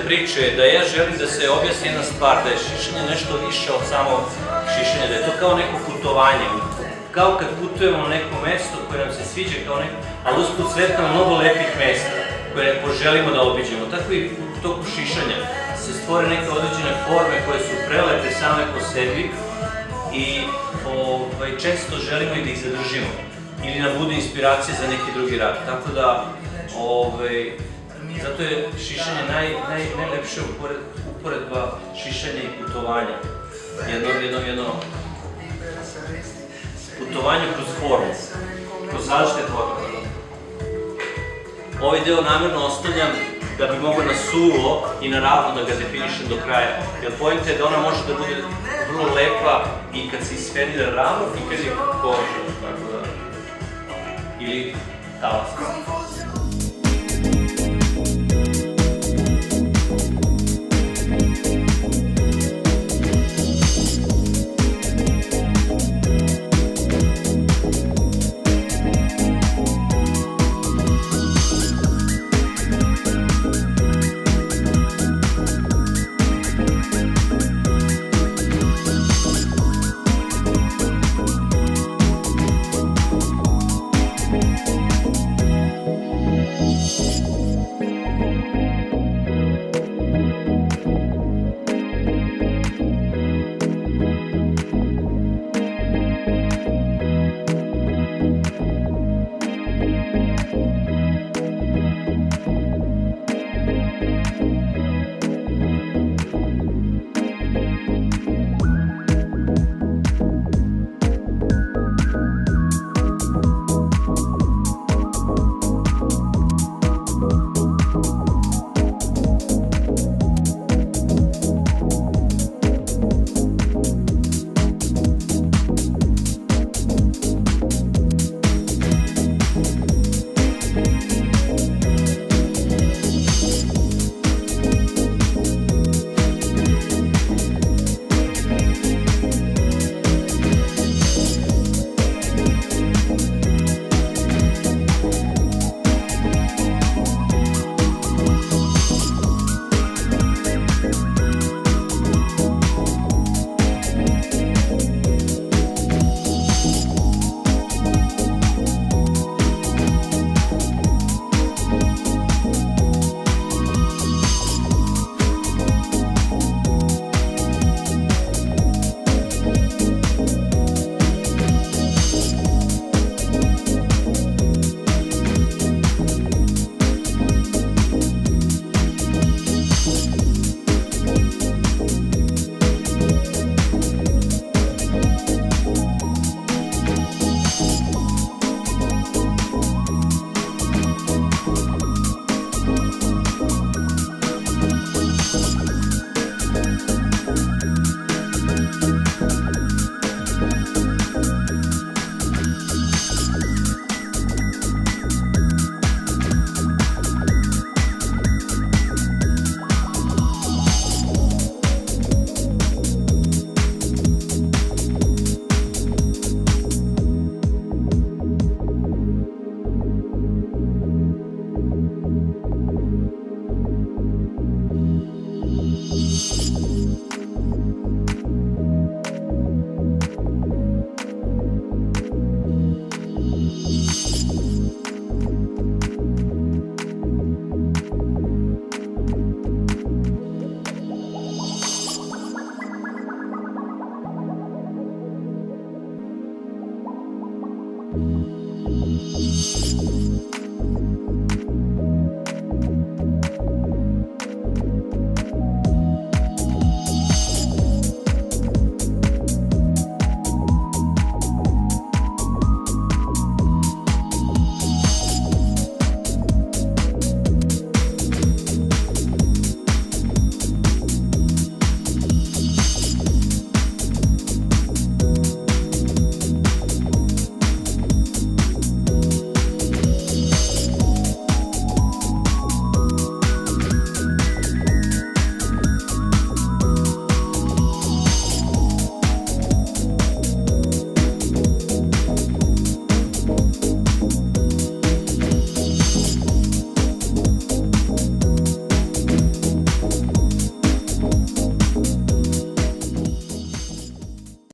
priče je da ja želim da se objasni jedna stvar, da je šišanje nešto više od samog šišanja, da je to kao neko putovanje. Kao kad putujemo na neko mesto koje nam se sviđa, ali usput sretamo mnogo lepih mesta koje poželimo da obiđemo. Tako i u toku šišanja se stvore neke određene forme koje su prelepe same po sebi i često želimo i da ih zadržimo ili nam bude inspiracija za neki drugi rad. Tako da, zato je šišanje najlepše uporedba šišanja i putovanja. Jedno putovanje kroz formu, kroz različite forme. Ovaj deo namjerno ostavljam da bi mogo na suvo i na ravno da ga definišem do kraja. Jer pojenta je da ona može da bude vrlo lepa i kad se isfenira ravno i kad je koža, tako da... ili talasna.